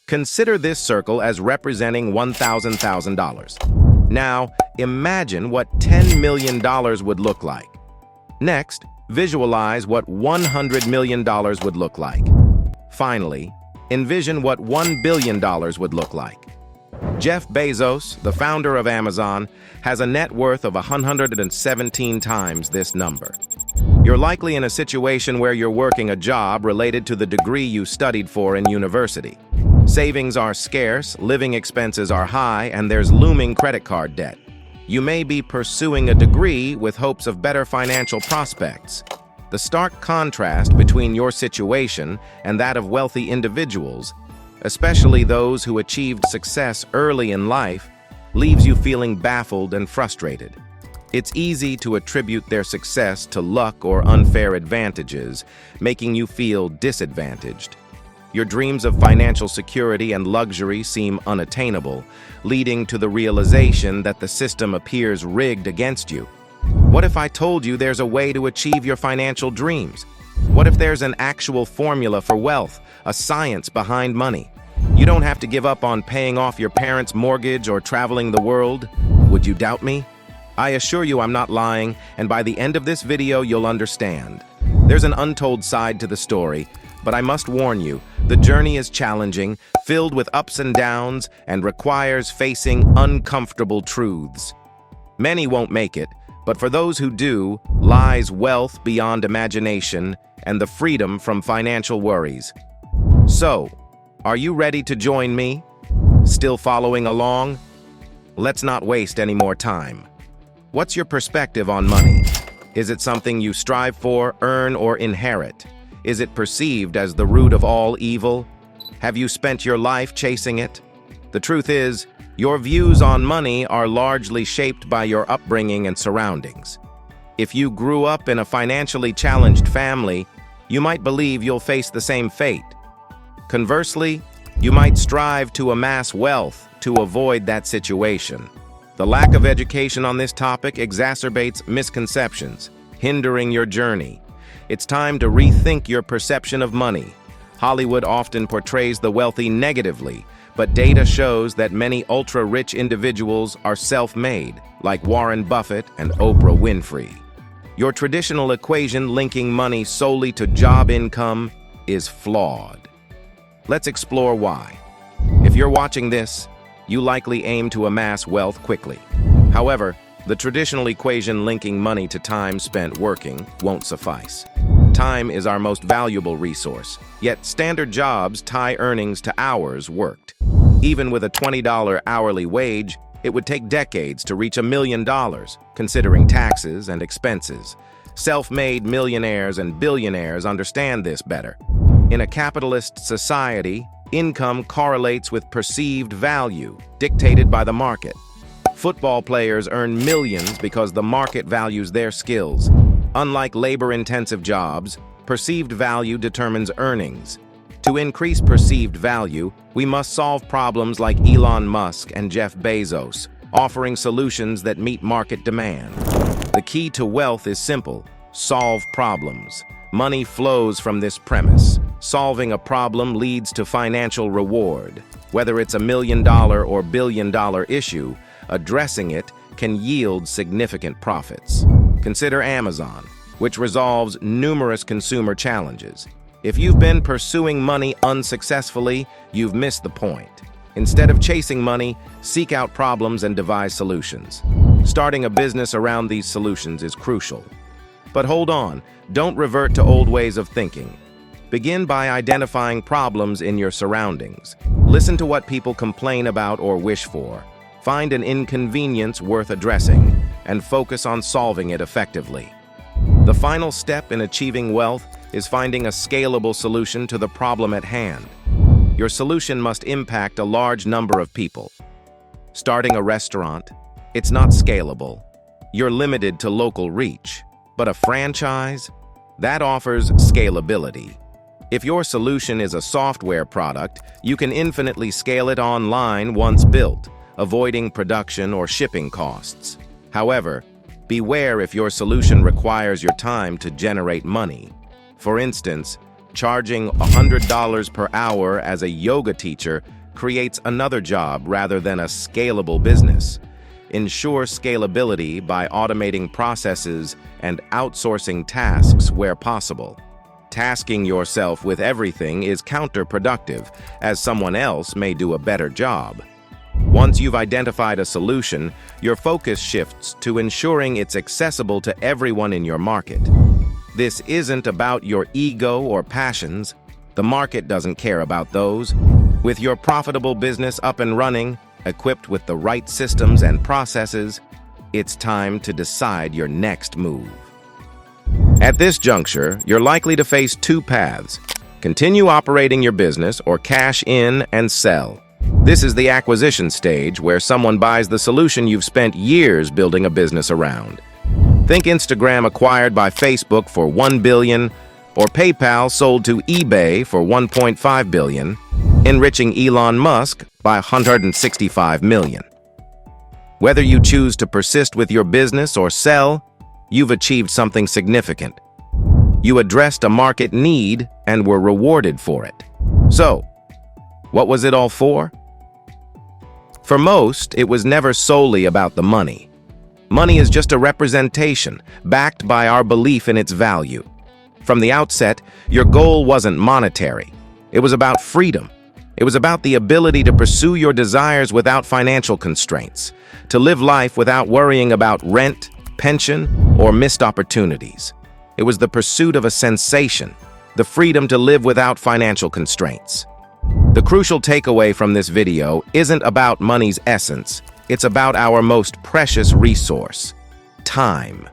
Consider this circle as representing $1,000. Now, imagine what $10 million would look like. Next, visualize what $100 million would look like. Finally, envision what $1 billion would look like. Jeff Bezos, the founder of Amazon, has a net worth of 117 times this number. You're likely in a situation where you're working a job related to the degree you studied for in university. Savings are scarce, living expenses are high, and there's looming credit card debt. You may be pursuing a degree with hopes of better financial prospects. The stark contrast between your situation and that of wealthy individuals, especially those who achieved success early in life, leaves you feeling baffled and frustrated. It's easy to attribute their success to luck or unfair advantages, making you feel disadvantaged. Your dreams of financial security and luxury seem unattainable, leading to the realization that the system appears rigged against you. What if I told you there's a way to achieve your financial dreams? What if there's an actual formula for wealth, a science behind money? You don't have to give up on paying off your parents' mortgage or traveling the world. Would you doubt me? I assure you I'm not lying, and by the end of this video you'll understand. There's an untold side to the story, but I must warn you, the journey is challenging, filled with ups and downs, and requires facing uncomfortable truths. Many won't make it, but for those who do, lies wealth beyond imagination and the freedom from financial worries. So, are you ready to join me? Still following along? Let's not waste any more time. What's your perspective on money? Is it something you strive for, earn, or inherit? Is it perceived as the root of all evil? Have you spent your life chasing it? The truth is, your views on money are largely shaped by your upbringing and surroundings. If you grew up in a financially challenged family, you might believe you'll face the same fate. Conversely, you might strive to amass wealth to avoid that situation. The lack of education on this topic exacerbates misconceptions, hindering your journey. It's time to rethink your perception of money. Hollywood often portrays the wealthy negatively, but data shows that many ultra-rich individuals are self-made, like Warren Buffett and Oprah Winfrey. Your traditional equation linking money solely to job income is flawed. Let's explore why. If you're watching this, you likely aim to amass wealth quickly. However, the traditional equation linking money to time spent working won't suffice. Time is our most valuable resource, yet standard jobs tie earnings to hours worked. Even with a $20 hourly wage, it would take decades to reach $1 million, considering taxes and expenses. Self-made millionaires and billionaires understand this better. In a capitalist society, income correlates with perceived value, dictated by the market. Football players earn millions because the market values their skills. Unlike labor-intensive jobs, perceived value determines earnings. To increase perceived value, we must solve problems like Elon Musk and Jeff Bezos, offering solutions that meet market demand. The key to wealth is simple: solve problems. Money flows from this premise. Solving a problem leads to financial reward. Whether it's $1 million or billion-dollar issue, addressing it can yield significant profits. Consider Amazon, which resolves numerous consumer challenges. If you've been pursuing money unsuccessfully, you've missed the point. Instead of chasing money, seek out problems and devise solutions. Starting a business around these solutions is crucial. But hold on, don't revert to old ways of thinking. Begin by identifying problems in your surroundings. Listen to what people complain about or wish for. Find an inconvenience worth addressing, and focus on solving it effectively. The final step in achieving wealth is finding a scalable solution to the problem at hand. Your solution must impact a large number of people. Starting a restaurant, it's not scalable. You're limited to local reach. But a franchise? That offers scalability. If your solution is a software product, you can infinitely scale it online once built, avoiding production or shipping costs. However, beware if your solution requires your time to generate money. For instance, charging $100 per hour as a yoga teacher creates another job rather than a scalable business. Ensure scalability by automating processes and outsourcing tasks where possible. Tasking yourself with everything is counterproductive, as someone else may do a better job. Once you've identified a solution, your focus shifts to ensuring it's accessible to everyone in your market. This isn't about your ego or passions. The market doesn't care about those. With your profitable business up and running, equipped with the right systems and processes, it's time to decide your next move. At this juncture, you're likely to face two paths: continue operating your business or cash in and sell. This is the acquisition stage, where someone buys the solution you've spent years building a business around. Think Instagram acquired by Facebook for $1 billion, or PayPal sold to eBay for $1.5 billion, enriching Elon Musk by $165 million. Whether you choose to persist with your business or sell, you've achieved something significant. You addressed a market need and were rewarded for it. So, what was it all for? For most, it was never solely about the money. Money is just a representation, backed by our belief in its value. From the outset, your goal wasn't monetary. It was about freedom. It was about the ability to pursue your desires without financial constraints, to live life without worrying about rent, pension, or missed opportunities. It was the pursuit of a sensation, the freedom to live without financial constraints. The crucial takeaway from this video isn't about money's essence, it's about our most precious resource: time.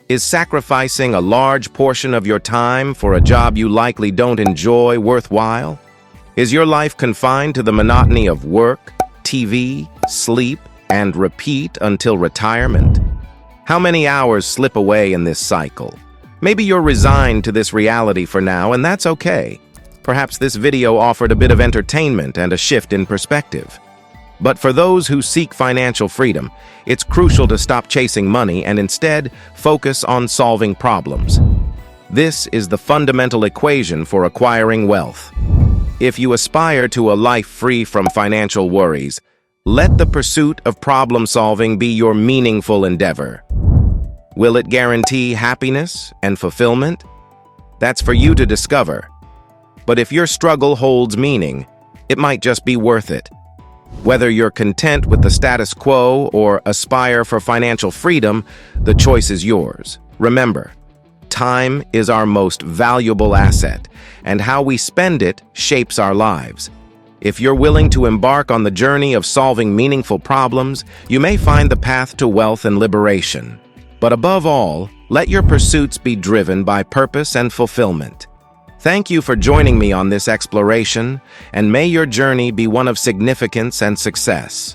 Is sacrificing a large portion of your time for a job you likely don't enjoy worthwhile? Is your life confined to the monotony of work, TV, sleep, and repeat until retirement? How many hours slip away in this cycle? Maybe you're resigned to this reality for now, and that's okay. Perhaps this video offered a bit of entertainment and a shift in perspective. But for those who seek financial freedom, it's crucial to stop chasing money and instead focus on solving problems. This is the fundamental equation for acquiring wealth. If you aspire to a life free from financial worries, let the pursuit of problem-solving be your meaningful endeavor. Will it guarantee happiness and fulfillment? That's for you to discover. But if your struggle holds meaning, it might just be worth it. Whether you're content with the status quo or aspire for financial freedom, the choice is yours. Remember, time is our most valuable asset, and how we spend it shapes our lives. If you're willing to embark on the journey of solving meaningful problems, you may find the path to wealth and liberation. But above all, let your pursuits be driven by purpose and fulfillment. Thank you for joining me on this exploration, and may your journey be one of significance and success.